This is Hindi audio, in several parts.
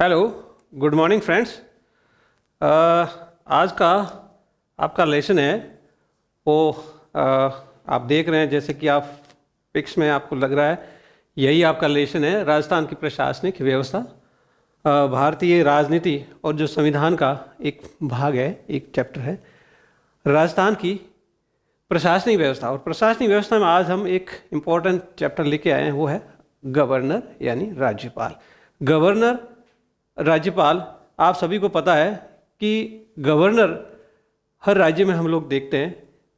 Hello, good morning friends. आज का आपका लेसन है वो आप देख रहे हैं, जैसे कि आप पिक्स में आपको लग रहा है यही आपका लेसन है, राजस्थान की प्रशासनिक व्यवस्था। भारतीय राजनीति और जो संविधान का एक भाग है, एक चैप्टर है राजस्थान की प्रशासनिक व्यवस्था। और प्रशासनिक व्यवस्था में आज हम एक इम्पोर्टेंट चैप्टर लेके आए हैं, वो है गवर्नर यानी राज्यपाल। गवर्नर राज्यपाल, आप सभी को पता है कि गवर्नर हर राज्य में हम लोग देखते हैं।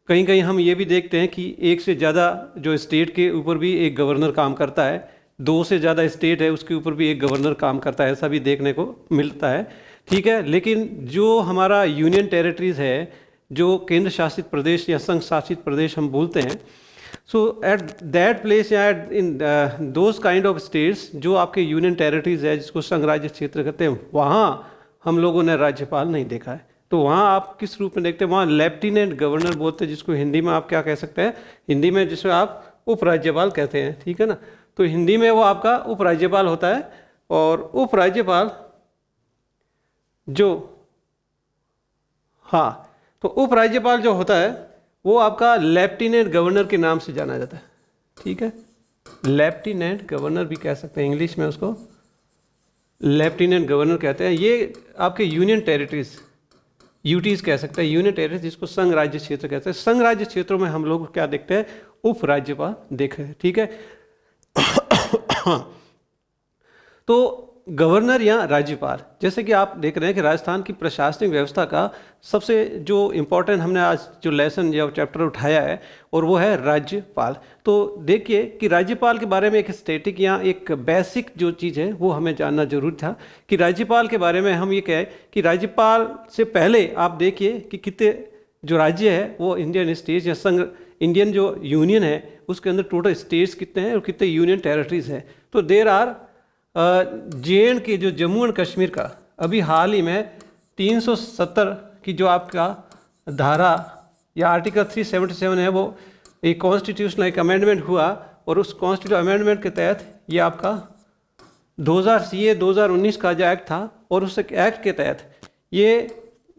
कहीं कहीं हम ये भी देखते हैं कि एक से ज़्यादा जो स्टेट के ऊपर भी एक गवर्नर काम करता है, दो से ज़्यादा स्टेट है उसके ऊपर भी एक गवर्नर काम करता है, ऐसा भी देखने को मिलता है। ठीक है, लेकिन जो हमारा यूनियन टेरिटरीज़ है, जो केंद्र शासित प्रदेश या संघ शासित प्रदेश हम बोलते हैं, सो एट दैट प्लेस या in those kind of states, जो आपके यूनियन टेरिटरीज है जिसको संघ राज्य क्षेत्र कहते हैं, वहाँ हम लोगों ने राज्यपाल नहीं देखा है। तो वहाँ आप किस रूप में देखते हैं? वहाँ लेफ्टिनेंट गवर्नर बोलते हैं, जिसको हिंदी में आप क्या कह सकते हैं? हिंदी में जिसको आप उपराज्यपाल कहते हैं, ठीक है ना। तो हिंदी में वो आपका उपराज्यपाल होता है। और उपराज्यपाल जो, हाँ, तो उपराज्यपाल जो होता है वो आपका लेफ्टिनेंट गवर्नर के नाम से जाना जाता है। ठीक है, लेफ्टिनेंट गवर्नर भी कह सकते हैं, इंग्लिश में उसको लेफ्टिनेंट गवर्नर कहते हैं। ये आपके यूनियन टेरिटरीज, यूटीज कह सकते हैं, यूनियन टेरिटरीज जिसको संघ राज्य क्षेत्र कहते हैं। संघ राज्य क्षेत्रों में हम लोग क्या देखते हैं? उपराज्यपाल देखे हैं। ठीक है तो गवर्नर या राज्यपाल, जैसे कि आप देख रहे हैं कि राजस्थान की प्रशासनिक व्यवस्था का सबसे जो इम्पोर्टेंट हमने आज जो लेसन या चैप्टर उठाया है, और वो है राज्यपाल। तो देखिए कि राज्यपाल के बारे में एक स्टैटिक या एक बेसिक जो चीज़ है वो हमें जानना जरूरी था कि राज्यपाल के बारे में हम ये कहें कि राज्यपाल से पहले आप देखिए कि कितने जो राज्य है वो इंडियन स्टेट्स या संघ, इंडियन जो यूनियन है उसके अंदर टोटल स्टेट्स कितने हैं और कितने यूनियन टेरिटरीज हैं। तो देर आर JN के जो जम्मू एंड कश्मीर का अभी हाल ही में 370 की जो आपका धारा या आर्टिकल 377 है, वो एक कॉन्स्टिट्यूशनल एक अमेंडमेंट हुआ, और उस कॉन्स्टिट्यूशन अमेंडमेंट के तहत ये आपका 2019 का जो एक्ट था, और उस एक्ट के तहत ये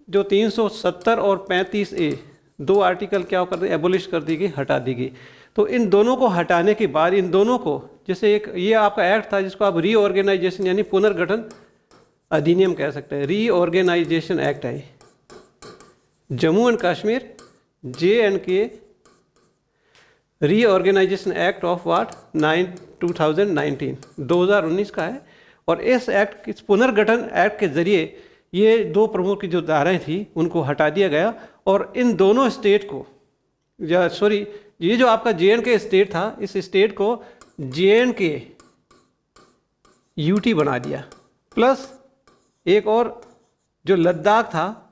जो 370 और 35A दो आर्टिकल क्या कर दी, एबोलिश कर दी गई, हटा दी गई। तो इन दोनों को हटाने के बाद इन दोनों को, जैसे एक ये आपका एक्ट था जिसको आप रीऑर्गेनाइजेशन यानी पुनर्गठन अधिनियम कह सकते हैं, रीऑर्गेनाइजेशन एक्ट है। Jammu and Kashmir JNK reorganisation act of what 2019 का है। और इस एक्ट, इस पुनर्गठन एक्ट के जरिए ये दो प्रमुख की जो धाराएं थी उनको हटा दिया गया, और इन दोनों स्टेट को, या सॉरी, ये जो आपका JNK स्टेट था, इस स्टेट को JNK UT बना दिया, प्लस एक और जो लद्दाख था,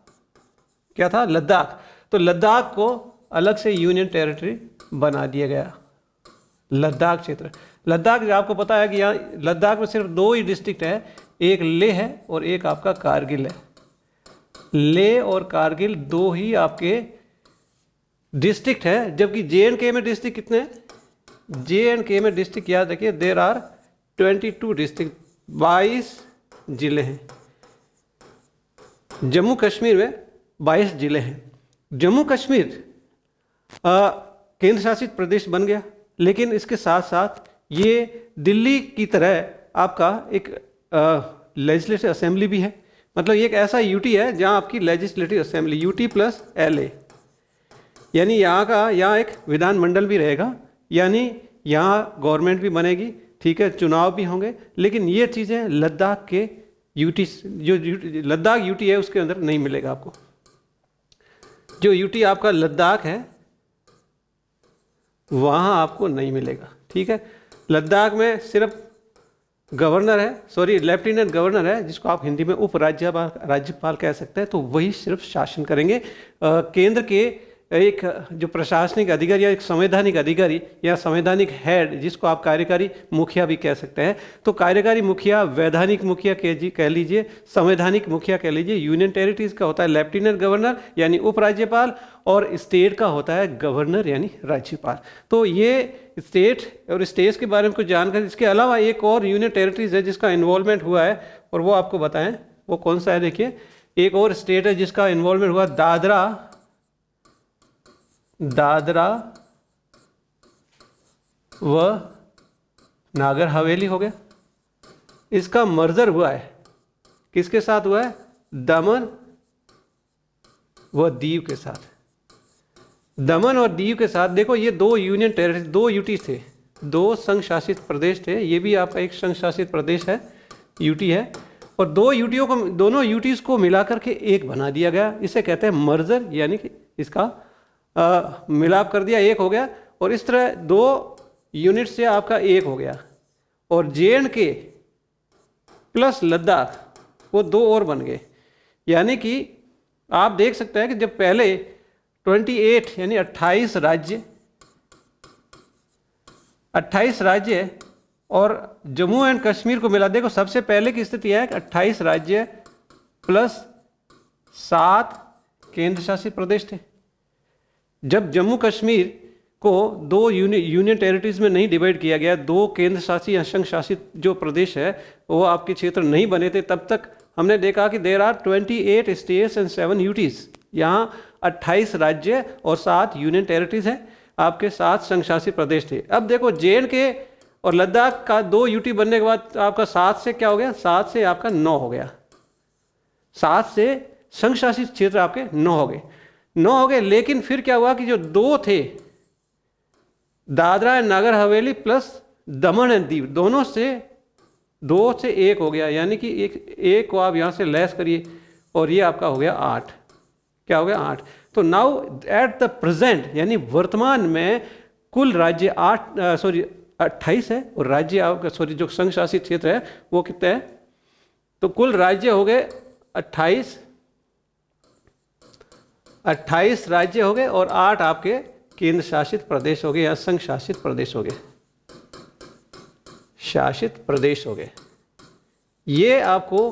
क्या था? लद्दाख। तो लद्दाख को अलग से यूनियन टेरिटरी बना दिया गया, लद्दाख क्षेत्र। लद्दाख जो आपको पता है कि यहाँ लद्दाख में सिर्फ दो ही डिस्ट्रिक्ट है, एक लेह है और एक आपका कारगिल है। लेह और कारगिल दो ही आपके डिस्ट्रिक्ट है, जबकि JNK में डिस्ट्रिक्ट कितने हैं? JNK में डिस्ट्रिक्ट याद रखिए, देर आर 22 डिस्ट्रिक्ट, 22 जिले हैं। जम्मू कश्मीर में 22 जिले हैं। जम्मू कश्मीर केंद्र शासित प्रदेश बन गया, लेकिन इसके साथ साथ ये दिल्ली की तरह आपका एक लेजिस्लेटिव असेंबली भी है। मतलब ये एक ऐसा UT है जहाँ आपकी legislative assembly UT plus LA, यानी यहाँ एक विधानमंडल भी रहेगा, यानी यहाँ गवर्नमेंट भी बनेगी, ठीक है, चुनाव भी होंगे। लेकिन ये चीज़ें लद्दाख के UT, जो लद्दाख UT है उसके अंदर नहीं मिलेगा आपको। जो UT आपका लद्दाख है वहाँ आपको नहीं मिलेगा। ठीक है, लद्दाख में सिर्फ गवर्नर है, सॉरी लेफ्टिनेंट गवर्नर है, जिसको आप हिंदी में राज्यपाल कह सकते हैं। तो वही सिर्फ शासन करेंगे। केंद्र के एक जो प्रशासनिक अधिकारी या एक संवैधानिक अधिकारी या संवैधानिक हेड, जिसको आप कार्यकारी मुखिया भी कह सकते हैं। तो कार्यकारी मुखिया, वैधानिक मुखिया कह लीजिए, संवैधानिक मुखिया कह लीजिए। यूनियन टेरिटरीज का होता है लेफ्टिनेंट गवर्नर यानी उपराज्यपाल, और स्टेट का होता है गवर्नर यानी राज्यपाल। तो ये स्टेट और स्टेट्स के बारे में कुछ जानकारी। इसके अलावा एक और यूनियन टेरिटरीज है जिसका इन्वॉल्वमेंट हुआ है, और वो आपको बताएं वो कौन सा है। देखिए एक और स्टेट है जिसका इन्वॉल्वमेंट हुआ, दादरा व नागर हवेली हो गया। इसका मर्जर हुआ है, किसके साथ हुआ है? दमन व दीव के साथ। दमन और दीव के साथ। देखो ये दो यूनियन टेरिटरी, दो यूटी थे, दो संघ शासित प्रदेश थे। ये भी आपका एक संघ शासित प्रदेश है, यूटी है, और दो यूटियों को, दोनों यूटीज को मिलाकर के एक बना दिया गया। इसे कहते हैं मर्जर, यानी कि इसका मिलाप कर दिया, एक हो गया। और इस तरह दो यूनिट से आपका एक हो गया। और JNK प्लस लद्दाख वो दो और बन गए। यानी कि आप देख सकते हैं कि जब पहले 28 यानी 28 राज्य और जम्मू एंड कश्मीर को मिला। देखो सबसे पहले की स्थिति है कि 28 राज्य प्लस 7 केंद्र शासित प्रदेश थे। जब जम्मू कश्मीर को दो यूनियन टेरिटरीज में नहीं डिवाइड किया गया, दो केंद्र शासित या संघ शासित जो प्रदेश है वो आपके क्षेत्र नहीं बने थे, तब तक हमने देखा कि there are 28 states and 7 UTs. यहाँ 28 राज्य और 7 यूनियन टेरिटरीज हैं, आपके 7 संघ शासित प्रदेश थे। अब देखो JNK और लद्दाख का 2 यूटी बनने के बाद आपका 7 से क्या हो गया? 7 से आपका 9 हो गया। 7 से संघ शासित क्षेत्र आपके 9 हो गए। लेकिन फिर क्या हुआ कि जो 2 थे, Dadra and Nagar Haveli plus Daman and Diu, दोनों से 2 से 1 हो गया। यानी कि एक को आप यहाँ से लेस करिए और ये आपका हो गया 8। क्या हो गया? 8। तो नाउ एट द प्रेजेंट यानी वर्तमान में कुल राज्य 28 है, और राज्य आपका जो संघ शासित क्षेत्र है वो कितने हैं? तो कुल राज्य हो गए 28 राज्य हो गए और 8 आपके केंद्र शासित प्रदेश हो गए या संघ शासित प्रदेश हो गए, शासित प्रदेश हो गए। ये आपको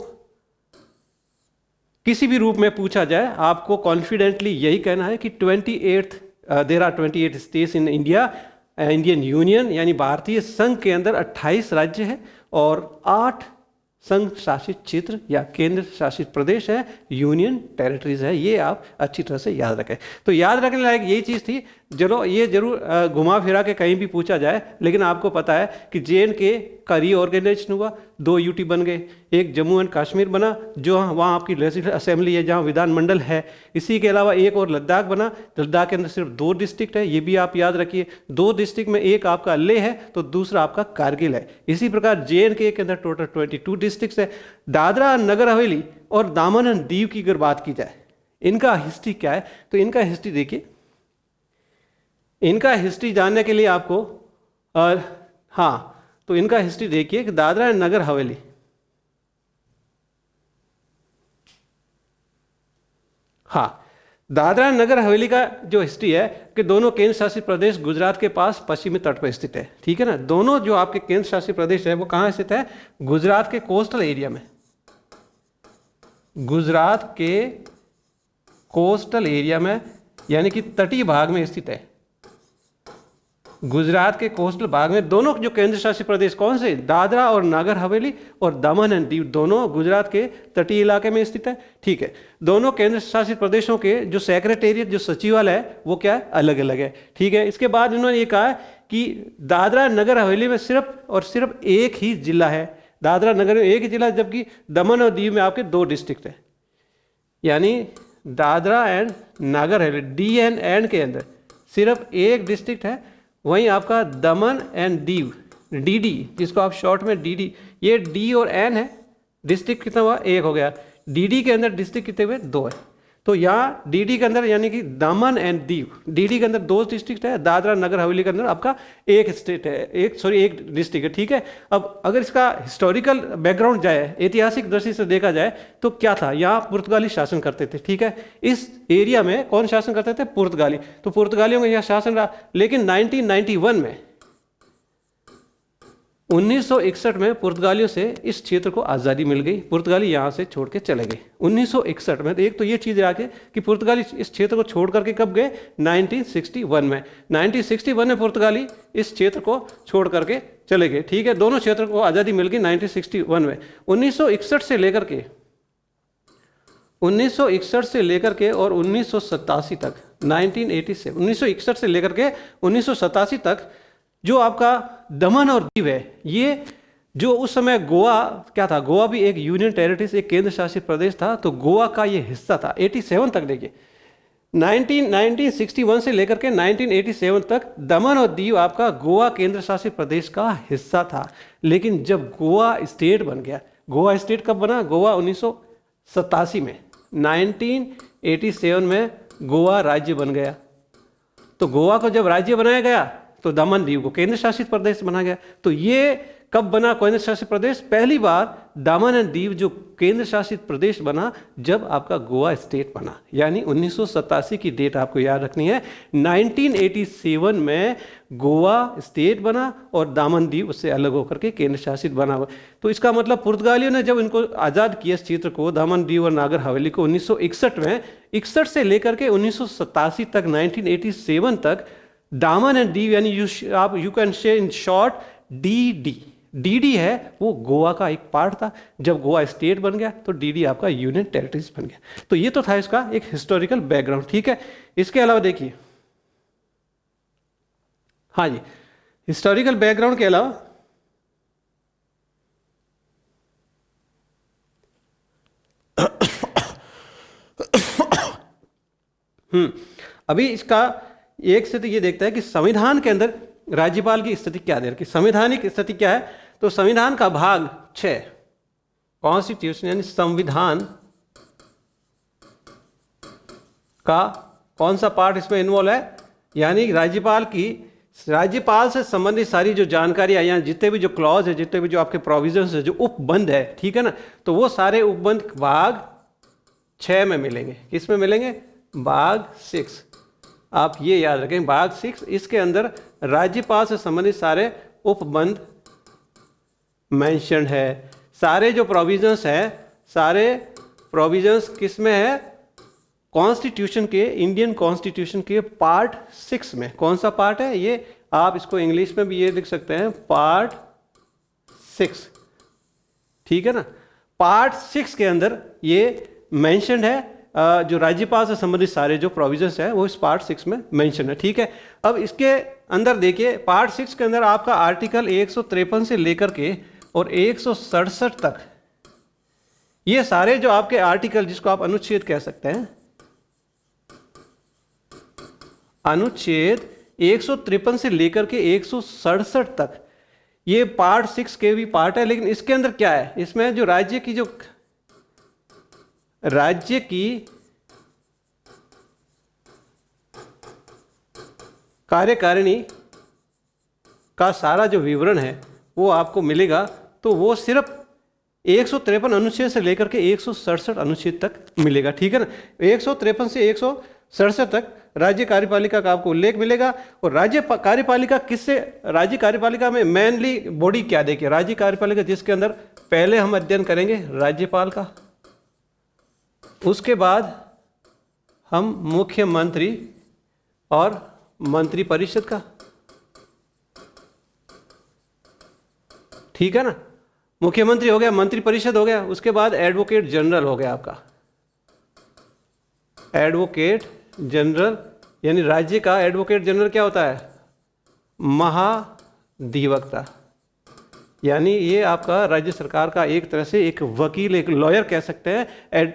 किसी भी रूप में पूछा जाए, आपको कॉन्फिडेंटली यही कहना है कि 28 there are 28 states in India, Indian union यानी भारतीय संघ के अंदर 28 राज्य है और 8 संघ शासित क्षेत्र या केंद्र शासित प्रदेश है, यूनियन टेरिटरीज है। ये आप अच्छी तरह से याद रखें। तो याद रखने लायक यही चीज़ थी। चलो ये जरूर घुमा फिरा के कहीं भी पूछा जाए, लेकिन आपको पता है कि JNK का रीऑर्गेनाइजेशन हुआ, 2 यूटी बन गए, एक जम्मू एंड कश्मीर बना जो वहाँ आपकी लेजिस्लेटिव असेंबली है, जहाँ विधानमंडल है। इसी के अलावा एक और लद्दाख बना, लद्दाख के अंदर सिर्फ 2 डिस्ट्रिक्ट है, ये भी आप याद रखिए। 2 डिस्ट्रिक्ट में एक आपका लेह है तो दूसरा आपका कारगिल है। इसी प्रकार JNK के अंदर टोटल 22 डिस्ट्रिक्ट है। दादरा नगर हवेली और दामन एंड दीव की अगर बात की जाए, इनका हिस्ट्री क्या है, तो इनका हिस्ट्री देखिए। इनका हिस्ट्री जानने के लिए आपको तो इनका हिस्ट्री देखिए कि दादरा एंड नगर हवेली, दादरा एंड नगर हवेली का जो हिस्ट्री है कि दोनों केंद्र शासित प्रदेश गुजरात के पास पश्चिमी तट पर स्थित है। ठीक है ना, दोनों जो आपके केंद्र शासित प्रदेश है वो कहाँ स्थित है? गुजरात के कोस्टल एरिया में, गुजरात के कोस्टल एरिया में यानी कि तटीय भाग में स्थित है। गुजरात के कोस्टल भाग में दोनों जो केंद्र शासित प्रदेश कौन से? दादरा और नागर हवेली और दमन एंड दीव, दोनों गुजरात के तटीय इलाके में स्थित है। ठीक है, दोनों केंद्र शासित प्रदेशों के जो सेक्रेटेरिएट, जो सचिवालय है वो क्या है? अलग अलग है। ठीक है, इसके बाद इन्होंने ये कहा कि दादरा नगर हवेली में सिर्फ और सिर्फ एक ही जिला है। दादरा नगर में एक ही जिला, जबकि दमन और दीव में आपके 2 डिस्ट्रिक्ट है। यानी दादरा एंड नागर हवेली DN के अंदर सिर्फ एक डिस्ट्रिक्ट है। वहीं आपका दमन एंड दीव DD, जिसको आप शॉर्ट में DD, ये D और N है। डिस्ट्रिक्ट कितना हुआ? 1 हो गया। DD के अंदर डिस्ट्रिक्ट कितने हुए? 2 है। तो यहाँ DD के अंदर यानी कि दमन एंड दीव, DD के अंदर 2 डिस्ट्रिक्ट है, दादरा नगर हवेली के अंदर आपका एक स्टेट है, एक डिस्ट्रिक्ट है। ठीक है, अब अगर इसका हिस्टोरिकल बैकग्राउंड जाए, ऐतिहासिक दृष्टि से देखा जाए तो क्या था? यहाँ पुर्तगाली शासन करते थे। ठीक है, इस एरिया में कौन शासन करते थे? पुर्तगाली। तो पुर्तगालियों का यहाँ शासन रहा। लेकिन 1991 में 1961 में पुर्तगालियों से इस क्षेत्र को आज़ादी मिल गई। पुर्तगाली यहाँ से छोड़ के चले गए 1961 में। तो एक तो ये चीज़ आके कि पुर्तगाली इस क्षेत्र को छोड़ करके कब गए? 1961 में। 1961 में पुर्तगाली इस क्षेत्र को छोड़ करके चले गए, ठीक है। दोनों क्षेत्र को आज़ादी मिल गई 1961 में। 1961 से लेकर के 1961 से लेकर के और 1987 तक 1961 से लेकर के 1987 तक जो आपका दमन और दीव है, ये जो उस समय गोवा क्या था, गोवा भी एक यूनियन टेरिटरी, एक केंद्र शासित प्रदेश था, तो गोवा का ये हिस्सा था 87 तक। देखिए 1961 से लेकर के 1987 तक दमन और दीव आपका गोवा केंद्र शासित प्रदेश का हिस्सा था। लेकिन जब गोवा स्टेट बन गया, गोवा स्टेट कब बना? गोवा 1987 में, 1987 में गोवा राज्य बन गया। तो गोवा को जब राज्य बनाया गया तो दमन दीव को केंद्र शासित प्रदेश बना गया। तो ये कब बना केंद्र शासित प्रदेश? पहली बार दमन एंड दीव जो केंद्र शासित प्रदेश बना जब आपका गोवा स्टेट बना, यानी 1987 की डेट आपको याद रखनी है। 1987 में गोवा स्टेट बना और दामन दीव उससे अलग होकर के केंद्र शासित बना हुआ। तो इसका मतलब पुर्तगालियों ने जब इनको आज़ाद किया इस क्षेत्र को, दामन दीव और नागर हवेली को 1961 में, 61 से लेकर के 1987 तक 1987 तक दामन एंड दीव, यानी you can say in short DD है, वो गोवा का एक पार्ट था। जब गोवा स्टेट बन गया तो डीडी आपका यूनियन टेरिटरीज बन गया। तो ये तो था इसका एक हिस्टोरिकल बैकग्राउंड, ठीक है। इसके अलावा देखिए, हाँ जी, हिस्टोरिकल बैकग्राउंड के अलावा अभी इसका एक स्थिति ये देखता है कि संविधान के अंदर राज्यपाल की स्थिति क्या दे रखी, संवैधानिक स्थिति क्या है। तो संविधान का भाग 6 कॉन्स्टिट्यूशन यानी संविधान का कौन सा पार्ट इसमें इन्वॉल्व है, यानी राज्यपाल से संबंधित सारी जो जानकारी है, यहाँ जितने भी जो क्लॉज है, जितने भी जो आपके प्रोविजंस है, जो उपबंध है, ठीक है ना, तो वो सारे उपबंध भाग 6 में मिलेंगे। किस में मिलेंगे? भाग 6। आप ये याद रखें, भाग 6, इसके अंदर राज्यपाल से संबंधित सारे उपबंध मेंशन है। सारे जो प्रोविजंस है, सारे प्रोविजंस किस में है? कॉन्स्टिट्यूशन के, इंडियन कॉन्स्टिट्यूशन के पार्ट 6 में। कौन सा पार्ट है ये? आप इसको इंग्लिश में भी ये लिख सकते हैं, पार्ट 6, ठीक है ना। पार्ट 6 के अंदर ये मेंशन है, जो राज्यपाल से संबंधित सारे जो प्रोविजंस है वो इस पार्ट 6 में मेंशन है, ठीक है। अब इसके अंदर देखिए, पार्ट 6 के अंदर आपका आर्टिकल 153 से लेकर के और 167 तक, ये सारे जो आपके आर्टिकल, जिसको आप अनुच्छेद कह सकते हैं, अनुच्छेद 153 से लेकर के 167 तक, ये पार्ट 6 के भी पार्ट है। लेकिन इसके अंदर क्या है? इसमें जो राज्य की कार्यकारिणी का सारा जो विवरण है वो आपको मिलेगा। तो वो सिर्फ 153 अनुच्छेद से लेकर के 167 अनुच्छेद तक मिलेगा, ठीक है ना। 153 से 167 तक राज्य कार्यपालिका का आपको उल्लेख मिलेगा। और राज्य कार्यपालिका किससे, राज्य कार्यपालिका में मेनली बॉडी क्या देखिए, राज्य कार्यपालिका जिसके अंदर पहले हम अध्ययन करेंगे राज्यपाल का, उसके बाद हम मुख्यमंत्री और मंत्रिपरिषद का, ठीक है ना। मुख्यमंत्री हो गया, मंत्रिपरिषद हो गया, उसके बाद एडवोकेट जनरल हो गया आपका, एडवोकेट जनरल, यानी राज्य का एडवोकेट जनरल क्या होता है? महाधिवक्ता, यानी ये आपका राज्य सरकार का एक तरह से एक वकील, एक लॉयर कह सकते हैं,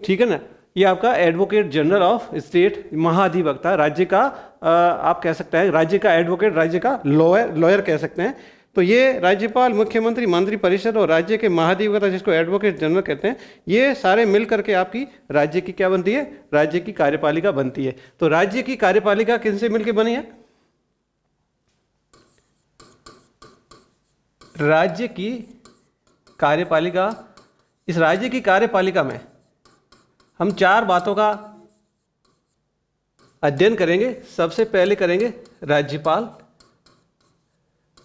ठीक है ना। ये आपका एडवोकेट जनरल ऑफ स्टेट, महाधिवक्ता, राज्य का आप कह सकते हैं, राज्य का एडवोकेट, राज्य का लॉयर कह सकते हैं। तो ये राज्यपाल, मुख्यमंत्री, मंत्रिपरिषद और राज्य के महाधिवक्ता, जिसको एडवोकेट जनरल कहते हैं, ये सारे मिल करके आपकी राज्य की क्या बनती है? राज्य की कार्यपालिका बनती है। तो राज्य की कार्यपालिका किनसे मिलकर बनी है? राज्य की कार्यपालिका, इस राज्य की कार्यपालिका में हम 4 बातों का अध्ययन करेंगे। सबसे पहले करेंगे राज्यपाल,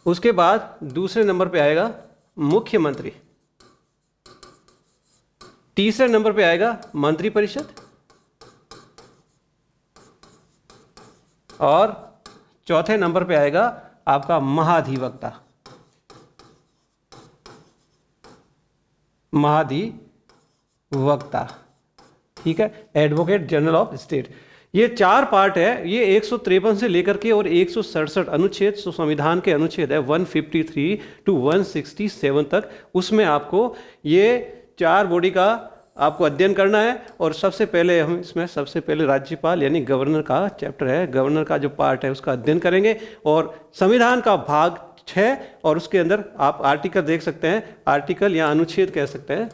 उसके बाद दूसरे नंबर पे आएगा मुख्यमंत्री, तीसरे नंबर पे आएगा मंत्रिपरिषद, और चौथे नंबर पे आएगा आपका महाधिवक्ता। महाधिवक्ता, ठीक है, एडवोकेट जनरल ऑफ स्टेट। ये 4 पार्ट है, ये 153 से लेकर के और 167 अनुच्छेद संविधान के अनुच्छेद है 153 टू 167 तक, उसमें आपको ये 4 बॉडी का आपको अध्ययन करना है। और सबसे पहले हम इसमें सबसे पहले राज्यपाल यानी गवर्नर का चैप्टर है, गवर्नर का जो पार्ट है उसका अध्ययन करेंगे। और संविधान का भाग 6 और उसके अंदर आप आर्टिकल देख सकते हैं, आर्टिकल या अनुच्छेद कह सकते हैं,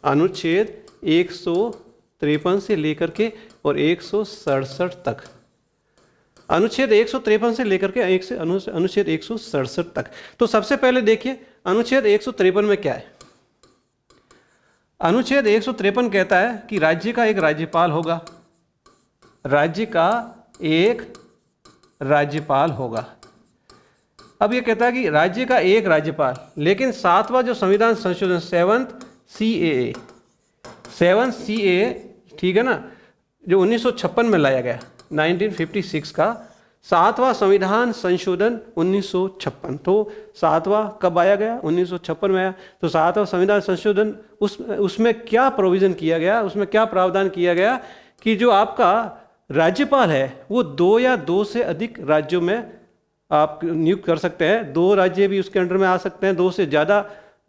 अनुच्छेद 153 से लेकर के और 167 तक, अनुच्छेद 153 से लेकर के अनुच्छेद 167 तक। तो सबसे पहले देखिए अनुच्छेद 153 में क्या है। अनुच्छेद 153 कहता है कि राज्य का एक राज्यपाल होगा, राज्य का एक राज्यपाल होगा। अब ये कहता है कि राज्य का एक राज्यपाल, लेकिन 7वां जो संविधान संशोधन 7th CAA, ठीक है ना, जो 1956 में लाया गया, 1956 का 7वां संविधान संशोधन 1956। तो 7वां कब आया गया? 1956 में आया। तो 7वां संविधान संशोधन उसमें क्या प्रोविजन किया गया, उसमें क्या प्रावधान किया गया कि जो आपका राज्यपाल है वो 2 या 2 से अधिक राज्यों में आप नियुक्त कर सकते हैं। 2 राज्य भी उसके अंडर में आ सकते हैं, 2 से ज़्यादा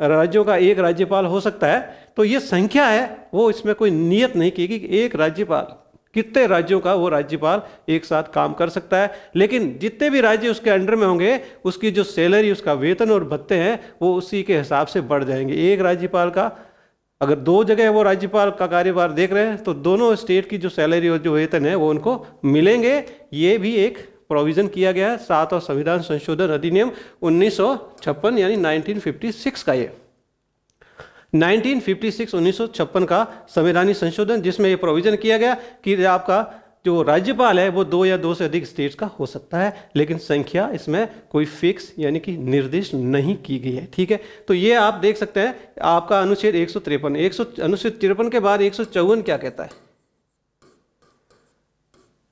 राज्यों का एक राज्यपाल हो सकता है। तो ये संख्या है वो इसमें कोई नियत नहीं की कि एक राज्यपाल कितने राज्यों का वो राज्यपाल एक साथ काम कर सकता है। लेकिन जितने भी राज्य उसके अंडर में होंगे उसकी जो सैलरी, उसका वेतन और भत्ते हैं वो उसी के हिसाब से बढ़ जाएंगे। एक राज्यपाल का अगर 2 जगह वो राज्यपाल का कार्यभार देख रहे हैं तो दोनों स्टेट की जो सैलरी और जो वेतन है वो उनको मिलेंगे। ये भी एक प्रोविजन किया गया है 7वां संविधान संशोधन अधिनियम 1956 यानी 1956 का। ये 1956 का संवैधानिक संशोधन जिसमें ये प्रोविजन किया गया कि आपका जो राज्यपाल है वो 2 या 2 से अधिक स्टेट्स का हो सकता है, लेकिन संख्या इसमें कोई फिक्स यानी कि निर्दिष्ट नहीं की गई है। ठीक है, तो ये आप देख सकते हैं आपका अनुच्छेद 153। अनुच्छेद 53 के बाद 154 क्या कहता है?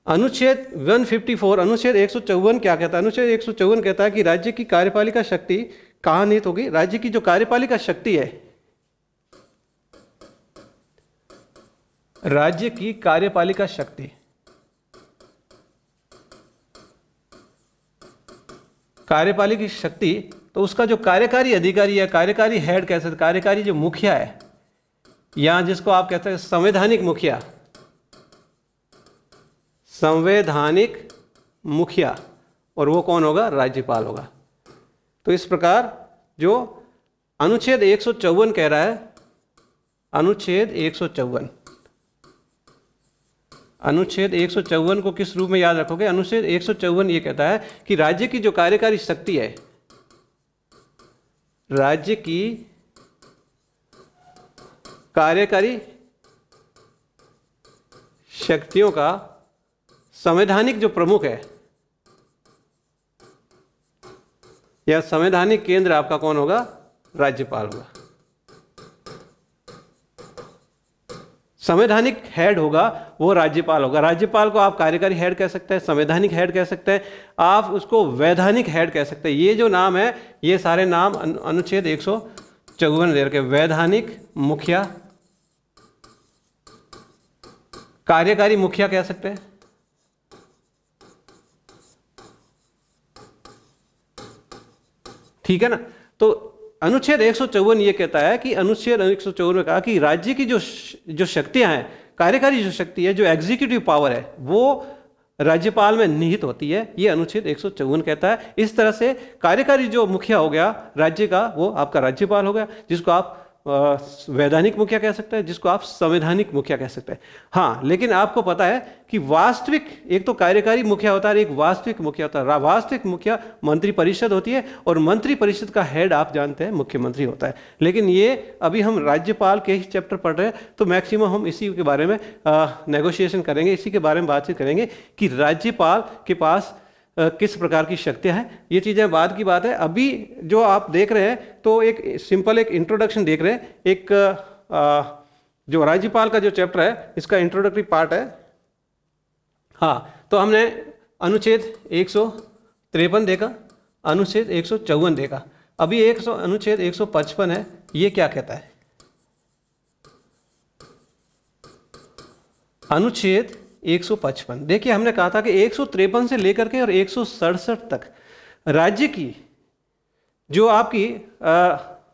अनुच्छेद 154 अनुच्छेद 154 क्या कहता है? अनुच्छेद 154 कहता है कि राज्य की कार्यपालिका शक्ति कहाँ निहित होगी? राज्य की जो कार्यपालिका शक्ति है, राज्य की कार्यपालिका शक्ति, कार्यपालिका शक्ति, तो उसका जो कार्यकारी अधिकारी है, कार्यकारी हेड कह सकते, कार्यकारी जो मुखिया है, या जिसको आप कहते हैं संवैधानिक मुखिया, संवैधानिक मुखिया, और वो कौन होगा? राज्यपाल होगा। तो इस प्रकार जो अनुच्छेद 154 कह रहा है, अनुच्छेद 154, अनुच्छेद 154 को किस रूप में याद रखोगे? अनुच्छेद 154 ये कहता है कि राज्य की जो कार्यकारी शक्ति है, राज्य की कार्यकारी शक्तियों का संवैधानिक जो प्रमुख है या संवैधानिक केंद्र आपका कौन होगा? राज्यपाल होगा। संवैधानिक हेड होगा वो राज्यपाल होगा। राज्यपाल को आप कार्यकारी हेड कह सकते हैं, संवैधानिक हेड कह सकते हैं, आप उसको वैधानिक हेड कह सकते हैं। ये जो नाम है ये सारे नाम अनुच्छेद 154 दे रखे। वैधानिक मुखिया, कार्यकारी मुखिया कह सकते हैं, ठीक है ना। तो अनुच्छेद 154 ये कहता है कि अनुच्छेद 154 में कहा कि राज्य की जो शक्तियां हैं, कार्यकारी जो शक्ति है, जो एग्जीक्यूटिव पावर है, वो राज्यपाल में निहित होती है। ये अनुच्छेद 154 कहता है। इस तरह से कार्यकारी जो मुखिया हो गया राज्य का, वो आपका राज्यपाल हो गया, जिसको आप वैधानिक मुखिया कह सकते हैं, जिसको आप संवैधानिक मुखिया कह सकते हैं। हाँ, लेकिन आपको पता है कि वास्तविक, एक तो कार्यकारी मुखिया होता है, एक वास्तविक मुखिया होता है। वास्तविक मुखिया मंत्री परिषद होती है और मंत्री परिषद का हेड आप जानते हैं मुख्यमंत्री होता है। लेकिन ये अभी हम राज्यपाल के ही चैप्टर पढ़ रहे हैं, तो मैक्सिमम हम इसी के बारे में नेगोशिएशन करेंगे, इसी के बारे में बातचीत करेंगे कि राज्यपाल के पास किस प्रकार की शक्तियां हैं। ये चीज़ें बाद की बात है। अभी जो आप देख रहे हैं तो एक सिंपल एक इंट्रोडक्शन देख रहे हैं। एक जो राज्यपाल का जो चैप्टर है इसका इंट्रोडक्टरी पार्ट है। हाँ, तो हमने अनुच्छेद 153 देखा, अनुच्छेद 154 देखा। अभी अनुच्छेद 155 है, ये क्या कहता है? अनुच्छेद 155, देखिए हमने कहा था कि 153 से लेकर के और 167 तक राज्य की जो आपकी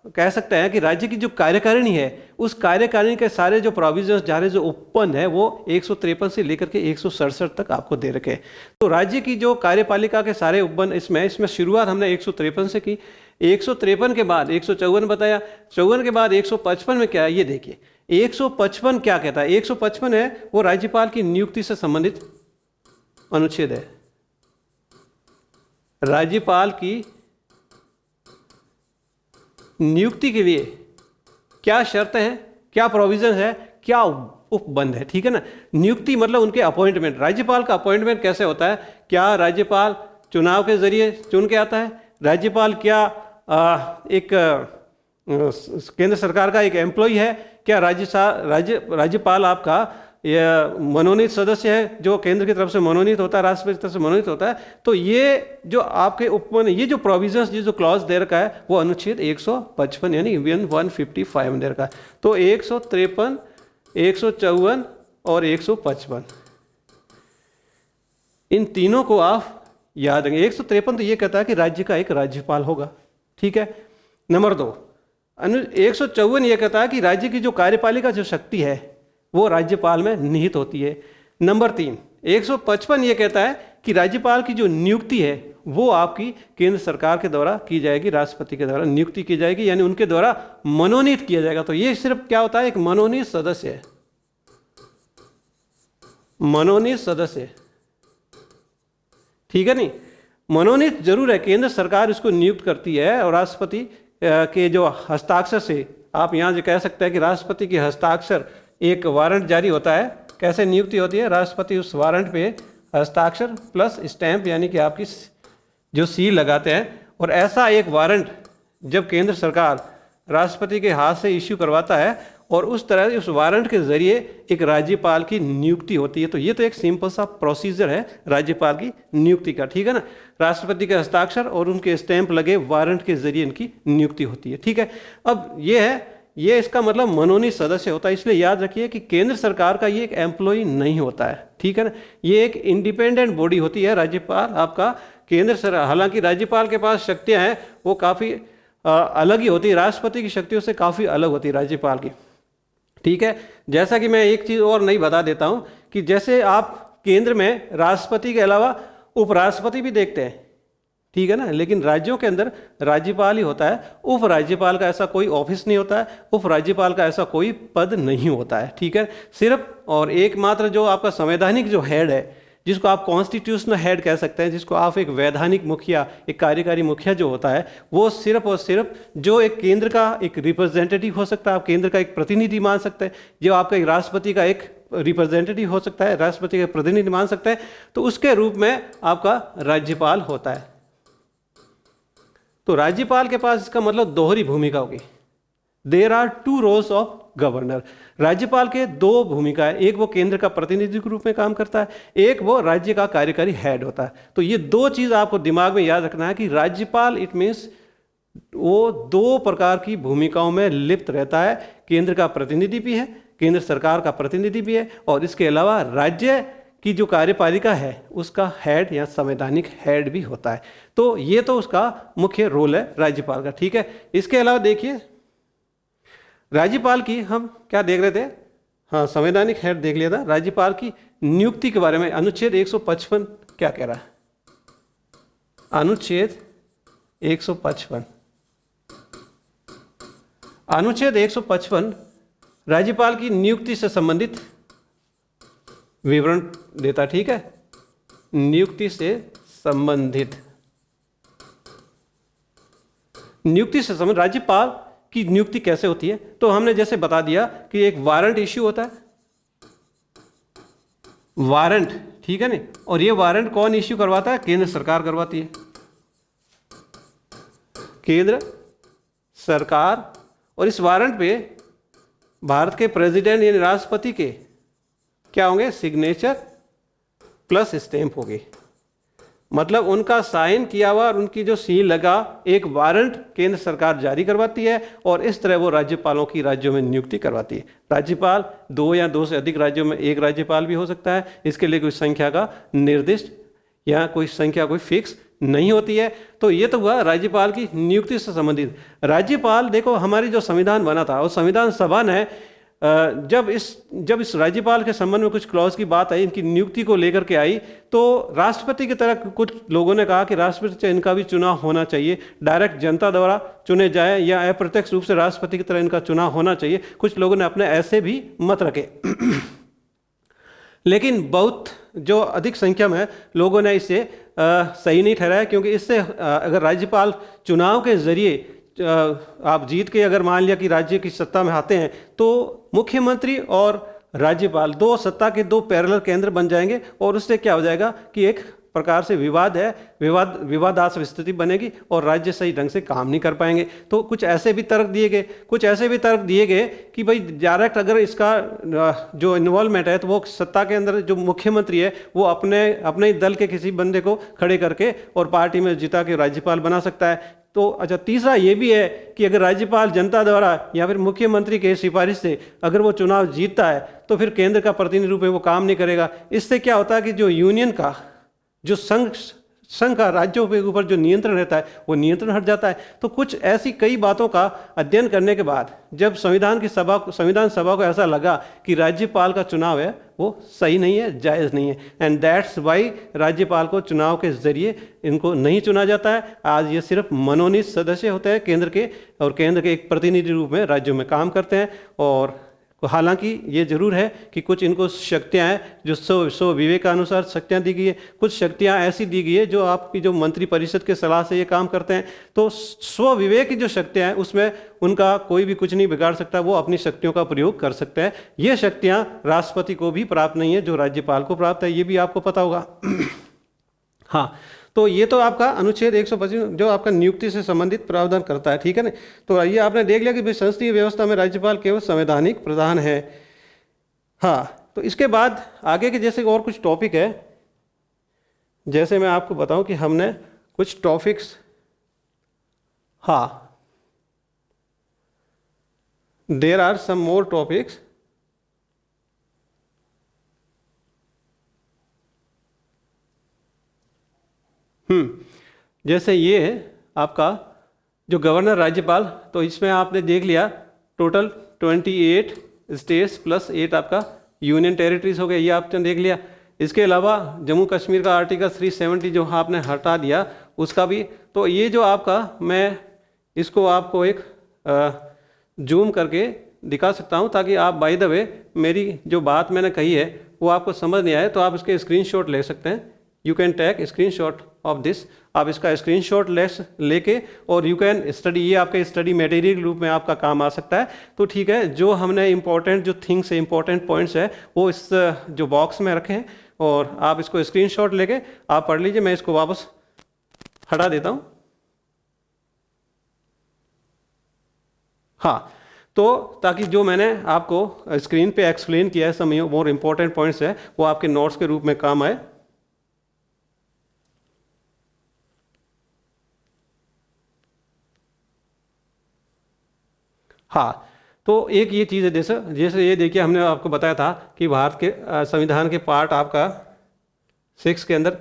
कह सकते हैं कि राज्य की जो कार्यकारिणी है, उस कार्यकारिणी के सारे जो प्रोविजंस सारे जो उपवन है वो 153 से लेकर के 167 तक आपको दे रखे हैं। तो राज्य की जो कार्यपालिका के सारे उपवन इसमें शुरुआत हमने 153 से की। 153 के बाद 154 बताया, 54 के बाद 155 में क्या है ये देखिए। 155 क्या कहता है? 155 है वो राज्यपाल की नियुक्ति से संबंधित अनुच्छेद है। राज्यपाल की नियुक्ति के लिए क्या शर्त है, क्या प्रोविजन है, क्या उपबंध है, ठीक है ना। नियुक्ति मतलब उनके अपॉइंटमेंट, राज्यपाल का अपॉइंटमेंट कैसे होता है? क्या राज्यपाल चुनाव के जरिए चुन के आता है? राज्यपाल क्या एक केंद्र सरकार का एक एम्प्लॉय है? क्या राज्यपाल आपका मनोनीत सदस्य है जो केंद्र की तरफ से मनोनीत होता है, राष्ट्रपति की तरफ से मनोनीत होता है? तो ये जो आपके उपवन, ये जो प्रोविजंस, ये जो क्लॉज दे रखा है वो अनुच्छेद 155 यानी 155 में दे रखा है। तो 153, 154 और 155 इन तीनों को आप याद रखेंगे। 153 तो ये कहता है कि राज्य का एक राज्यपाल होगा, ठीक है। नंबर 2 154 ये कहता है कि राज्य की जो कार्यपालिका जो शक्ति है वो राज्यपाल में निहित होती है। नंबर 3 155 ये कहता है कि राज्यपाल की जो नियुक्ति है वो आपकी केंद्र सरकार के द्वारा की जाएगी, राष्ट्रपति के द्वारा नियुक्ति की जाएगी, यानी उनके द्वारा मनोनीत किया जाएगा। तो ये सिर्फ क्या होता है? एक मनोनीत सदस्य है, मनोनीत सदस्य, ठीक है नहीं। मनोनीत जरूर है, केंद्र सरकार इसको नियुक्त करती है और राष्ट्रपति के जो हस्ताक्षर से, आप यहाँ जो कह सकते हैं कि राष्ट्रपति के हस्ताक्षर एक वारंट जारी होता है। कैसे नियुक्ति होती है? राष्ट्रपति उस वारंट पे हस्ताक्षर प्लस स्टैंप यानी कि आपकी जो सील लगाते हैं, और ऐसा एक वारंट जब केंद्र सरकार राष्ट्रपति के हाथ से इश्यू करवाता है और उस तरह उस वारंट के जरिए एक राज्यपाल की नियुक्ति होती है। तो ये तो एक सिंपल सा प्रोसीजर है राज्यपाल की नियुक्ति का, ठीक है ना। राष्ट्रपति के हस्ताक्षर और उनके स्टैंप लगे वारंट के जरिए इनकी नियुक्ति होती है, ठीक है। अब ये इसका मतलब मनोनीत सदस्य होता है। इसलिए याद रखिए कि केंद्र सरकार का ये एक एम्प्लॉय नहीं होता है, ठीक है ना। ये एक इंडिपेंडेंट बॉडी होती है राज्यपाल आपका केंद्र सरकार। हालांकि राज्यपाल के पास शक्तियां हैं वो काफ़ी अलग ही होती है, राष्ट्रपति की शक्तियों से काफ़ी अलग होती है राज्यपाल की, ठीक है। जैसा कि मैं एक चीज़ और नहीं बता देता हूं कि जैसे आप केंद्र में राष्ट्रपति के अलावा उपराष्ट्रपति भी देखते हैं, ठीक है ना, लेकिन राज्यों के अंदर राज्यपाल ही होता है। उप राज्यपाल का ऐसा कोई ऑफिस नहीं होता है, उप राज्यपाल का ऐसा कोई पद नहीं होता है, ठीक है। सिर्फ और एकमात्र जो आपका संवैधानिक जो हेड है, जिसको आप कॉन्स्टिट्यूशनल हेड कह सकते हैं, जिसको आप एक वैधानिक मुखिया, एक कार्यकारी मुखिया जो होता है, वो सिर्फ और सिर्फ जो एक केंद्र का एक रिप्रेजेंटेटिव हो सकता है, आप केंद्र का एक प्रतिनिधि मान सकते हैं, जो आपका एक राष्ट्रपति का एक रिप्रेजेंटेटिव हो सकता है, राष्ट्रपति का प्रतिनिधि मान सकते हैं, तो उसके रूप में आपका राज्यपाल होता है। तो राज्यपाल के पास इसका मतलब दोहरी भूमिका होगी। There are 2 roles of governor. राज्यपाल के 2 भूमिकाएं, एक वो केंद्र का प्रतिनिधि के रूप में काम करता है, एक वो राज्य का कार्यकारी हेड होता है। तो ये 2 चीज आपको दिमाग में याद रखना है कि राज्यपाल इट मीन्स वो 2 प्रकार की भूमिकाओं में लिप्त रहता है। केंद्र का प्रतिनिधि भी है, केंद्र सरकार का प्रतिनिधि भी है, और इसके अलावा राज्य की जो कार्यपालिका है उसका हेड या संवैधानिक हेड भी होता है। तो ये तो उसका मुख्य रोल है राज्यपाल का, ठीक है। इसके अलावा देखिए राज्यपाल की हम क्या देख रहे थे, हाँ संवैधानिक हेड देख लिया था। राज्यपाल की नियुक्ति के बारे में अनुच्छेद 155 क्या कह रहा है? अनुच्छेद 155, अनुच्छेद 155 राज्यपाल की नियुक्ति से संबंधित विवरण देता, ठीक है। नियुक्ति से संबंधित, नियुक्ति से संबंधित राज्यपाल की नियुक्ति कैसे होती है? तो हमने जैसे बता दिया कि एक वारंट इश्यू होता है, वारंट, ठीक है ना, और ये वारंट कौन इश्यू करवाता है? केंद्र सरकार करवाती है, केंद्र सरकार। और इस वारंट पे भारत के प्रेसिडेंट यानी राष्ट्रपति के क्या होंगे? सिग्नेचर प्लस स्टैंप होगी। मतलब उनका साइन किया हुआ और उनकी जो सील लगा एक वारंट केंद्र सरकार जारी करवाती है और इस तरह वो राज्यपालों की राज्यों में नियुक्ति करवाती है। राज्यपाल 2 या 2 से अधिक राज्यों में एक राज्यपाल भी हो सकता है, इसके लिए कोई संख्या का निर्दिष्ट या कोई संख्या कोई फिक्स नहीं होती है। तो ये तो हुआ राज्यपाल की नियुक्ति से संबंधित। राज्यपाल देखो, हमारी जो संविधान बना था और संविधान सभा ने जब इस राज्यपाल के संबंध में कुछ क्लॉज की बात आई, इनकी नियुक्ति को लेकर के आई, तो राष्ट्रपति की तरह कुछ लोगों ने कहा कि राष्ट्रपति से इनका भी चुनाव होना चाहिए, डायरेक्ट जनता द्वारा चुने जाए या अप्रत्यक्ष रूप से राष्ट्रपति की तरह इनका चुनाव होना चाहिए। कुछ लोगों ने अपने ऐसे भी मत रखे लेकिन बहुत जो अधिक संख्या में लोगों ने इसे सही नहीं ठहराया, क्योंकि इससे अगर राज्यपाल चुनाव के जरिए आप जीत के अगर मान लिया कि राज्य की सत्ता में आते हैं तो मुख्यमंत्री और राज्यपाल 2 सत्ता के 2 पैरेलल केंद्र बन जाएंगे और उससे क्या हो जाएगा कि एक प्रकार से विवादास्पद स्थिति बनेगी और राज्य सही ढंग से काम नहीं कर पाएंगे। तो कुछ ऐसे भी तर्क दिए गए कि भाई डायरेक्ट अगर इसका जो इन्वॉल्वमेंट है तो वो सत्ता के अंदर जो मुख्यमंत्री है वो अपने दल के किसी बंदे को खड़े करके और पार्टी में जिता के राज्यपाल बना सकता है। तो अच्छा, तीसरा ये भी है कि अगर राज्यपाल जनता द्वारा या फिर मुख्यमंत्री के सिफारिश से अगर वो चुनाव जीतता है तो फिर केंद्र का प्रतिनिधि रूप में वो काम नहीं करेगा। इससे क्या होता है कि जो यूनियन का जो संघ का राज्यों के ऊपर जो नियंत्रण रहता है वो नियंत्रण हट जाता है। तो कुछ ऐसी कई बातों का अध्ययन करने के बाद जब संविधान सभा को ऐसा लगा कि राज्यपाल का चुनाव है वो सही नहीं है, जायज़ नहीं है, एंड दैट्स वाई राज्यपाल को चुनाव के जरिए इनको नहीं चुना जाता है। आज ये सिर्फ मनोनीत सदस्य होते हैं केंद्र के, और केंद्र के एक प्रतिनिधि रूप में राज्यों में काम करते हैं। और हालांकि ये जरूर है कि कुछ इनको शक्तियां हैं जो स्व विवेकानुसार शक्तियां दी गई है, कुछ शक्तियां ऐसी दी गई है जो आपकी जो मंत्री परिषद के सलाह से ये काम करते हैं। तो स्व विवेक की जो शक्तियां हैं उसमें उनका कोई भी कुछ नहीं बिगाड़ सकता, वो अपनी शक्तियों का प्रयोग कर सकते हैं। ये शक्तियां राष्ट्रपति को भी प्राप्त नहीं है जो राज्यपाल को प्राप्त है, ये भी आपको पता होगा। हाँ, तो ये तो आपका अनुच्छेद 125 जो आपका नियुक्ति से संबंधित प्रावधान करता है, ठीक है ना। तो ये आपने देख लिया कि भाई संसदीय व्यवस्था में राज्यपाल केवल संवैधानिक प्रधान है। हाँ, तो इसके बाद आगे के जैसे और कुछ टॉपिक है, जैसे मैं आपको बताऊं कि हमने कुछ टॉपिक्स, हाँ, there are some more topics. जैसे ये है आपका जो गवर्नर राज्यपाल, तो इसमें आपने देख लिया टोटल 28 स्टेट्स प्लस 8 आपका यूनियन टेरिटरीज हो गया, ये आपने देख लिया। इसके अलावा जम्मू कश्मीर का आर्टिकल 370 जो आपने हटा दिया उसका भी। तो ये जो आपका, मैं इसको आपको एक जूम करके दिखा सकता हूँ ताकि आप बाय द वे मेरी जो बात मैंने कही है वो आपको समझ नहीं आए तो आप इसके स्क्रीनशॉट ले सकते हैं। You can take screenshot of this, आप इसका स्क्रीनशॉट लेके और यू कैन स्टडी, ये आपके स्टडी मटेरियल रूप में आपका काम आ सकता है। तो ठीक है, जो हमने इंपॉर्टेंट जो थिंग्स है, इंपॉर्टेंट पॉइंट्स है वो इस जो बॉक्स में रखे हैं और आप इसको स्क्रीनशॉट लेके आप पढ़ लीजिए। मैं इसको वापस हटा देता हूँ। हाँ, तो ताकि जो मैंने आपको स्क्रीन पे एक्सप्लेन किया है सम मोर इंपॉर्टेंट पॉइंट्स है वो आपके नोट्स के रूप में काम आए। हाँ, तो एक ये चीज़ है, जैसे ये देखिए हमने आपको बताया था कि भारत के संविधान के पार्ट आपका 6 के अंदर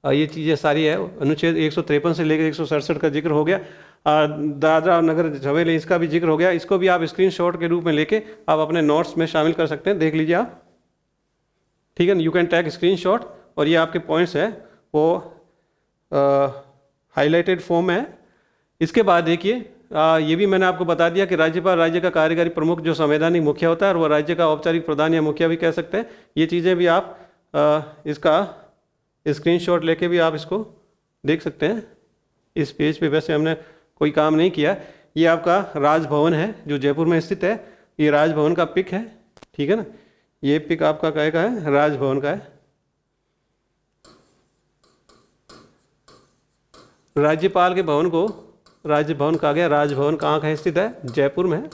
ये चीज़ें सारी है। अनुच्छेद 153 से लेकर 167 का जिक्र हो गया, दादरा और नगर हवेली इसका भी जिक्र हो गया। इसको भी आप स्क्रीनशॉट के रूप में लेके आप अपने नोट्स में शामिल कर सकते हैं, देख लीजिए आप, ठीक है। यू कैन टेक स्क्रीनशॉट और ये आपके पॉइंट्स हैं वो हाईलाइटेड फॉर्म में है। इसके बाद देखिए ये भी मैंने आपको बता दिया कि राज्यपाल राज्य का कार्यकारी प्रमुख जो संवैधानिक मुखिया होता है और वह राज्य का औपचारिक प्रधान या मुखिया भी कह सकते हैं। ये चीज़ें भी आप इसका स्क्रीनशॉट लेके भी आप इसको देख सकते हैं। इस पेज पे वैसे हमने कोई काम नहीं किया। ये आपका राजभवन है जो जयपुर में स्थित है, ये राजभवन का पिक है, ठीक है ना। ये पिक आपका क्या का है, राजभवन का है। राज्यपाल के भवन को राजभवन कहा गया। राजभवन कहाँ का स्थित है, जयपुर में है,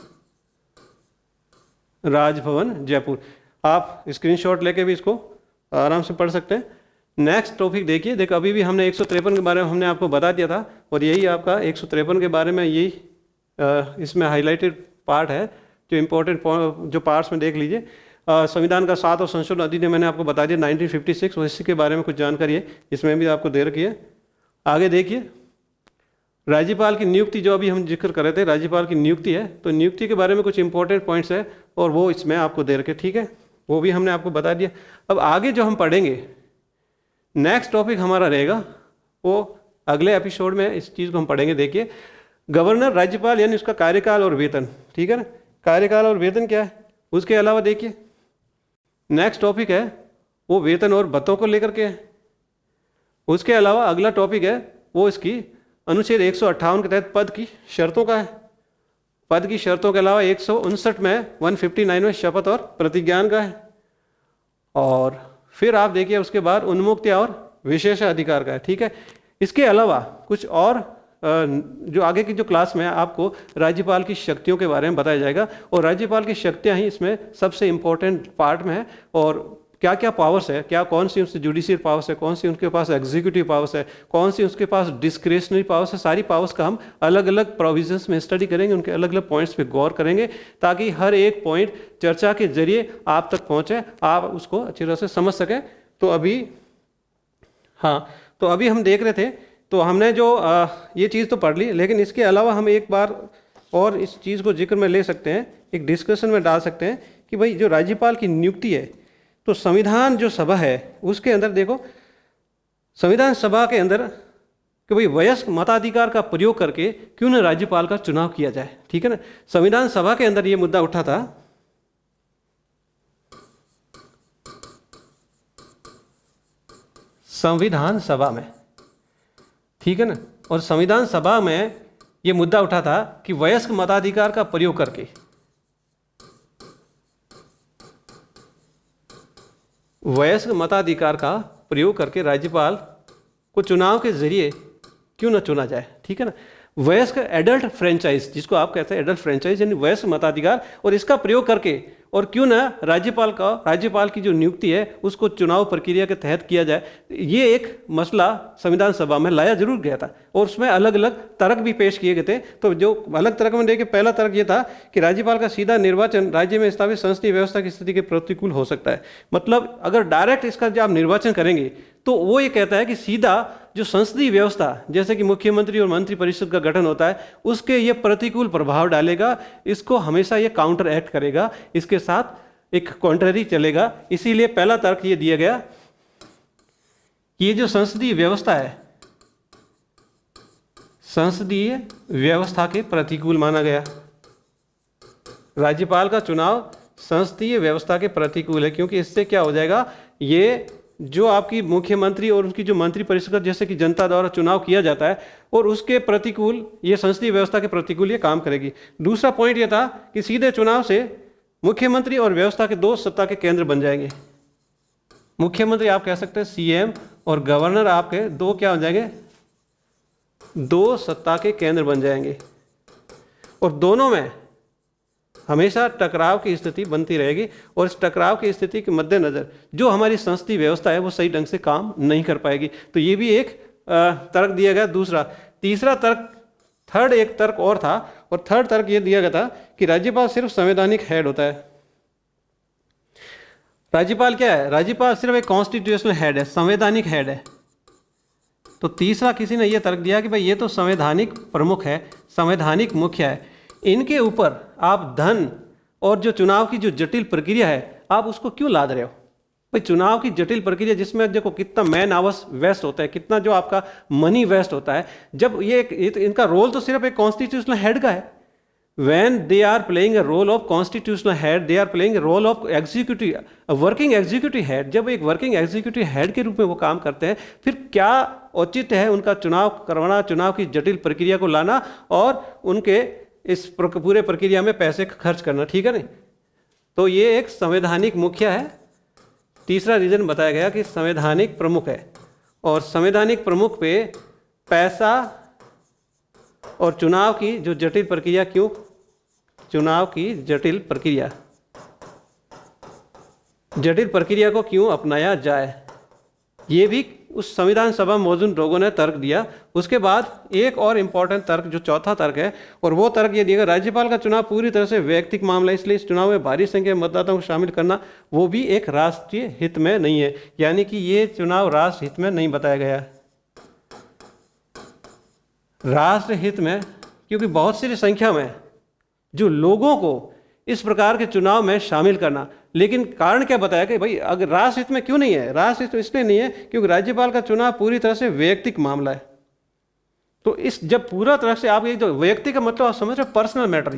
राजभवन जयपुर। आप स्क्रीनशॉट लेके भी इसको आराम से पढ़ सकते हैं। नेक्स्ट टॉपिक देखिए, देखो अभी भी हमने 153 के बारे में हमने आपको बता दिया था, और यही आपका 153 के बारे में यही इसमें हाईलाइटेड पार्ट है, जो इम्पोर्टेंट जो पार्ट्स में देख लीजिए। संविधान का 7 और संशोधन अधिनियम मैंने आपको बता दिया 1956, और इसी के बारे में कुछ जानकारी है इसमें भी आपको दे रखी है। आगे देखिए, राज्यपाल की नियुक्ति जो अभी हम जिक्र कर रहे थे, राज्यपाल की नियुक्ति है, तो नियुक्ति के बारे में कुछ इंपॉर्टेंट पॉइंट्स है और वो इसमें आपको दे रखे, ठीक है, वो भी हमने आपको बता दिया। अब आगे जो हम पढ़ेंगे नेक्स्ट टॉपिक हमारा रहेगा, वो अगले एपिसोड में इस चीज़ को हम पढ़ेंगे। देखिए, गवर्नर, राज्यपाल यानी उसका कार्यकाल और वेतन, ठीक है ना, कार्यकाल और वेतन क्या है। उसके अलावा देखिए नेक्स्ट टॉपिक है वो वेतन और भत्तों को लेकर के है। उसके अलावा अगला टॉपिक है वो इसकी अनुच्छेद 158 के तहत पद की शर्तों का है। पद की शर्तों के अलावा 159 में 159 में शपथ और प्रतिज्ञान का है। और फिर आप देखिए उसके बाद उन्मुक्तिया और विशेषाधिकार का है, ठीक है। इसके अलावा कुछ और जो आगे की जो क्लास में आपको राज्यपाल की शक्तियों के बारे में बताया जाएगा, और राज्यपाल की शक्तियां ही इसमें सबसे इम्पोर्टेंट पार्ट में है। और क्या क्या पावर्स है, क्या कौन सी उससे जुडिशियल पावर्स है, कौन सी उनके पास एग्जीक्यूटिव पावर्स है, कौन सी उसके पास डिस्क्रिशनरी पावर्स है, सारी पावर्स का हम अलग अलग प्रोविजंस में स्टडी करेंगे, उनके अलग अलग पॉइंट्स पे गौर करेंगे, ताकि हर एक पॉइंट चर्चा के जरिए आप तक पहुंचे, आप उसको अच्छी तरह से समझ सकें। तो अभी हम देख रहे थे, तो हमने जो ये चीज़ तो पढ़ ली, लेकिन इसके अलावा हम एक बार और इस चीज़ को जिक्र में ले सकते हैं, एक डिस्कशन में डाल सकते हैं कि भाई जो राज्यपाल की नियुक्ति है, तो संविधान जो सभा है उसके अंदर देखो, संविधान सभा के अंदर कि भाई वयस्क मताधिकार का प्रयोग करके क्यों न राज्यपाल का चुनाव किया जाए, ठीक है ना। संविधान सभा के अंदर ये मुद्दा उठा था, संविधान सभा में, ठीक है ना, और संविधान सभा में ये मुद्दा उठा था कि वयस्क मताधिकार का प्रयोग करके, वयस्क मताधिकार का प्रयोग करके राज्यपाल को चुनाव के जरिए क्यों न चुना जाए, ठीक है ना। वयस्क एडल्ट फ्रेंचाइज, जिसको आप कहते हैं एडल्ट फ्रेंचाइज, यानी वयस्क मताधिकार, और इसका प्रयोग करके और क्यों ना राज्यपाल की जो नियुक्ति है उसको चुनाव प्रक्रिया के तहत किया जाए। ये एक मसला संविधान सभा में लाया जरूर गया था, और उसमें अलग अलग तर्क भी पेश किए गए थे। तो जो अलग तर्क में देखिए, पहला तर्क ये था कि राज्यपाल का सीधा निर्वाचन राज्य में स्थापित संसदीय व्यवस्था की स्थिति के प्रतिकूल हो सकता है। मतलब अगर डायरेक्ट इसका जब आप निर्वाचन करेंगे तो वो ये कहता है कि सीधा जो संसदीय व्यवस्था, जैसे कि मुख्यमंत्री और मंत्री परिषद का गठन होता है, उसके ये प्रतिकूल प्रभाव डालेगा, इसको हमेशा ये काउंटर एक्ट करेगा, इसके साथ एक कॉन्ट्ररी चलेगा। इसीलिए पहला तर्क ये दिया गया कि ये जो संसदीय व्यवस्था है, संसदीय व्यवस्था के प्रतिकूल माना गया। राज्यपाल का चुनाव संसदीय व्यवस्था के प्रतिकूल है, क्योंकि इससे क्या हो जाएगा, ये जो आपकी मुख्यमंत्री और उनकी जो मंत्री परिषद जैसे कि जनता द्वारा चुनाव किया जाता है, और उसके प्रतिकूल, ये संसदीय व्यवस्था के प्रतिकूल ये काम करेगी। दूसरा पॉइंट ये था कि सीधे चुनाव से मुख्यमंत्री और व्यवस्था के दो सत्ता के केंद्र बन जाएंगे। मुख्यमंत्री आप कह सकते हैं सीएम, और गवर्नर आपके दो क्या हो जाएंगे, दो सत्ता के केंद्र बन जाएंगे, और दोनों में हमेशा टकराव की स्थिति बनती रहेगी। और इस टकराव की स्थिति के मद्देनजर जो हमारी संसदीय व्यवस्था है वो सही ढंग से काम नहीं कर पाएगी। तो ये भी एक तर्क दिया गया। दूसरा, तीसरा तर्क, थर्ड एक तर्क और था, और थर्ड तर्क ये दिया गया था कि राज्यपाल सिर्फ संवैधानिक हेड होता है। राज्यपाल क्या है, राज्यपाल सिर्फ एक कॉन्स्टिट्यूशनल हेड है, संवैधानिक हेड है। तो तीसरा किसी ने यह तर्क दिया कि भाई ये तो संवैधानिक प्रमुख है, संवैधानिक मुख्य है, इनके ऊपर आप धन और जो चुनाव की जो जटिल प्रक्रिया है आप उसको क्यों लाद रहे हो। भाई चुनाव की जटिल प्रक्रिया जिसमें देखो कितना मैन आवर्स वेस्ट होता है, कितना जो आपका मनी वेस्ट होता है, जब ये इनका रोल तो सिर्फ एक कॉन्स्टिट्यूशनल हेड का है। When they are playing a role of constitutional head, they are playing a role of executive, working executive head। जब एक working executive head के रूप में वो काम करते हैं, फिर क्या औचित्य है उनका चुनाव करवाना, चुनाव की जटिल प्रक्रिया को लाना और उनके इस पूरे प्रक्रिया में पैसे खर्च करना, ठीक है नहीं। तो ये एक संवैधानिक मुखिया है। तीसरा रीजन बताया गया कि संवैधानिक प्रमुख है, और संवैधानिक प्रमुख पे पैसा और चुनाव की जो जटिल प्रक्रिया, क्यों चुनाव की जटिल प्रक्रिया को क्यों अपनाया जाए। ये भी उस संविधान सभा में मौजूद लोगों ने तर्क दिया। उसके बाद एक और इम्पॉर्टेंट तर्क, जो चौथा तर्क है, और वो तर्क ये दिया राज्यपाल का चुनाव पूरी तरह से वैयक्तिक मामला है, इसलिए इस चुनाव में भारी संख्या में मतदाताओं को शामिल करना वो भी एक राष्ट्रीय हित में नहीं है। यानी कि ये चुनाव राष्ट्र हित में नहीं बताया गया है, राष्ट्र हित में, क्योंकि बहुत सी संख्या में जो लोगों को इस प्रकार के चुनाव में शामिल करना, लेकिन कारण क्या बताया कि भाई अगर राष्ट्र हित में क्यों नहीं है, राष्ट्र हित इसलिए नहीं है क्योंकि राज्यपाल का चुनाव पूरी तरह से वैयक्तिक मामला है। तो इस जब पूरा तरह से आप ये जो वैयक्तिक का मतलब आप समझ रहे, पर्सनल मैटर,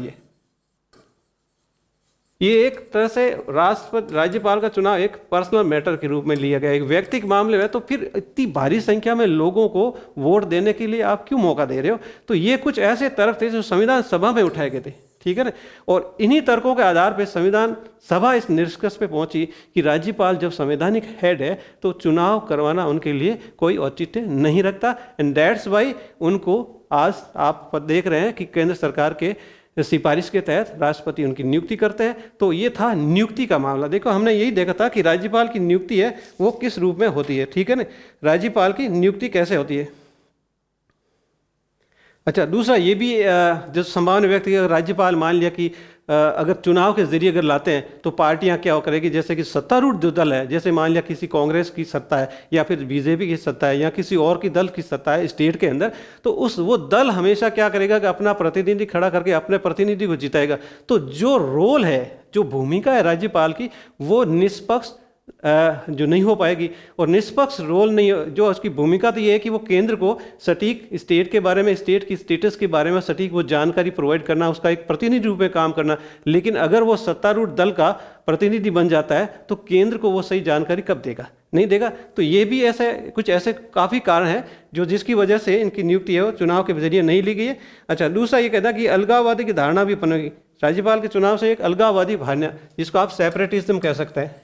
ये एक तरह से राज्यपाल का चुनाव एक पर्सनल मैटर के रूप में लिया गया, एक वैयक्तिक मामले में। तो फिर इतनी भारी संख्या में लोगों को वोट देने के लिए आप क्यों मौका दे रहे हो? तो ये कुछ ऐसे तर्क थे जो संविधान सभा में उठाए गए थे, ठीक है ना। और इन्हीं तर्कों के आधार पर संविधान सभा इस निष्कर्ष पे पहुंची कि राज्यपाल जब संवैधानिक हेड है तो चुनाव करवाना उनके लिए कोई औचित्य नहीं रखता। एंड दैट्स वाई उनको आज आप देख रहे हैं कि केंद्र सरकार के सिफारिश के तहत राष्ट्रपति उनकी नियुक्ति करते हैं। तो ये था नियुक्ति का मामला। देखो, हमने यही देखा था कि राज्यपाल की नियुक्ति है वो किस रूप में होती है, ठीक है ना। राज्यपाल की नियुक्ति कैसे होती है। अच्छा, दूसरा ये भी जो संभावना व्यक्त किया, राज्यपाल मान लिया कि अगर चुनाव के जरिए अगर लाते हैं तो पार्टियां क्या करेगी, जैसे कि सत्तारूढ़ जो दल है, जैसे मान लिया किसी कांग्रेस की सत्ता है या फिर बीजेपी की सत्ता है या किसी और की दल की सत्ता है स्टेट के अंदर, तो वो दल हमेशा क्या करेगा कि अपना प्रतिनिधि खड़ा करके अपने प्रतिनिधि को जिताएगा। तो जो रोल है, जो भूमिका है राज्यपाल की, वो निष्पक्ष जो नहीं हो पाएगी। और निष्पक्ष रोल नहीं, जो उसकी भूमिका तो ये है कि वो केंद्र को सटीक स्टेट के बारे में, स्टेट की स्टेटस के बारे में सटीक वो जानकारी प्रोवाइड करना, उसका एक प्रतिनिधि रूप में काम करना। लेकिन अगर वो सत्तारूढ़ दल का प्रतिनिधि बन जाता है तो केंद्र को वो सही जानकारी कब देगा, नहीं देगा। तो ये भी ऐसे कुछ ऐसे काफ़ी कारण हैं जो जिसकी वजह से इनकी नियुक्ति है वो चुनाव के जरिए नहीं ली गई है। अच्छा, दूसरा ये कहता कि अलगाववादी की धारणा भी बनेगी राज्यपाल के चुनाव से, एक अलगाववादी भावना जिसको आप सेपरेटिज्म कह सकते हैं।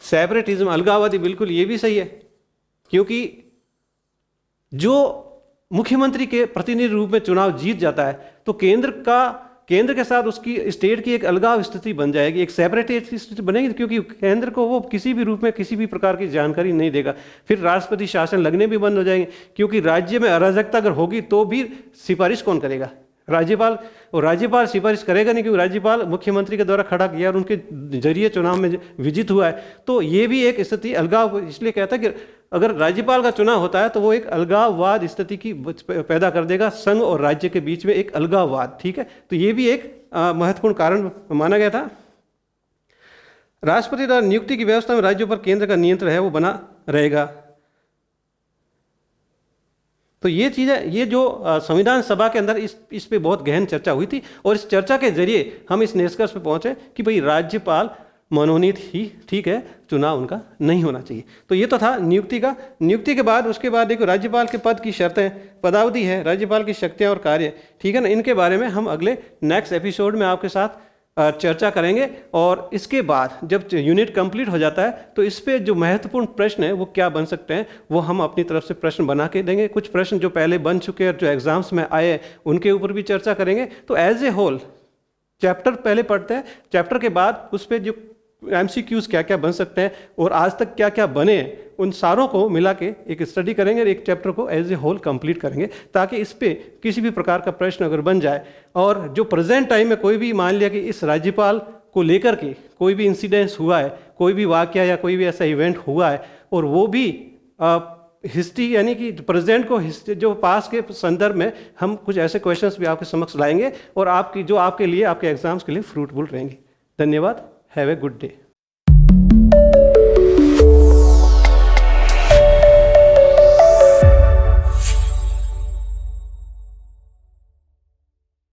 सेपरेटिज्म, अलगाववादी, बिल्कुल ये भी सही है, क्योंकि जो मुख्यमंत्री के प्रतिनिधि रूप में चुनाव जीत जाता है तो केंद्र के साथ उसकी स्टेट की एक अलगाव स्थिति बन जाएगी, एक सेपरेट स्थिति बनेगी, क्योंकि केंद्र को वो किसी भी रूप में किसी भी प्रकार की जानकारी नहीं देगा। फिर राष्ट्रपति शासन लगने भी बंद हो जाएंगे, क्योंकि राज्य में अराजकता अगर होगी तो भी सिफारिश कौन करेगा, राज्यपाल। और राज्यपाल सिफारिश करेगा नहीं, क्योंकि राज्यपाल मुख्यमंत्री के द्वारा खड़ा किया और उनके जरिए चुनाव में विजित हुआ है। तो ये भी एक स्थिति अलगाव, इसलिए कहता है कि अगर राज्यपाल का चुनाव होता है तो वो एक अलगाववाद स्थिति की पैदा कर देगा, संघ और राज्य के बीच में एक अलगाववाद, ठीक है। तो ये भी एक महत्वपूर्ण कारण माना गया था। राष्ट्रपति द्वारा नियुक्ति की व्यवस्था में राज्यों पर केंद्र का नियंत्रण है वो बना रहेगा। तो ये चीज़ें, ये जो संविधान सभा के अंदर इस पे बहुत गहन चर्चा हुई थी, और इस चर्चा के जरिए हम इस निष्कर्ष पे पहुंचे कि भाई राज्यपाल मनोनीत ही ठीक है, चुनाव उनका नहीं होना चाहिए। तो ये तो था नियुक्ति का। नियुक्ति के बाद उसके बाद देखो राज्यपाल के पद की शर्तें, पदावधि है, राज्यपाल की शक्तियाँ और कार्य, ठीक है ना। इनके बारे में हम अगले नेक्स्ट एपिसोड में आपके साथ चर्चा करेंगे। और इसके बाद जब यूनिट कंप्लीट हो जाता है तो इस पे जो महत्वपूर्ण प्रश्न है वो क्या बन सकते हैं, वो हम अपनी तरफ से प्रश्न बना के देंगे। कुछ प्रश्न जो पहले बन चुके हैं और जो एग्जाम्स में आए उनके ऊपर भी चर्चा करेंगे। तो एज ए होल चैप्टर पहले पढ़ते हैं, चैप्टर के बाद उस पर जो MCQs क्या क्या बन सकते हैं और आज तक क्या क्या बने हैं, उन सारों को मिला के एक स्टडी करेंगे और एक चैप्टर को एज ए होल कंप्लीट करेंगे, ताकि इस पे किसी भी प्रकार का प्रश्न अगर बन जाए, और जो प्रेजेंट टाइम में कोई भी मान लिया कि इस राज्यपाल को लेकर के कोई भी इंसिडेंस हुआ है, कोई भी वाकया या कोई भी ऐसा इवेंट हुआ है, और वो भी हिस्ट्री यानी कि प्रेजेंट को जो पास के संदर्भ में हम कुछ ऐसे क्वेश्चंस भी आपके समक्ष लाएंगे और आपकी जो आपके लिए आपके एग्जाम्स के लिए फ्रूटफुल रहेंगे। धन्यवाद। Have a good day.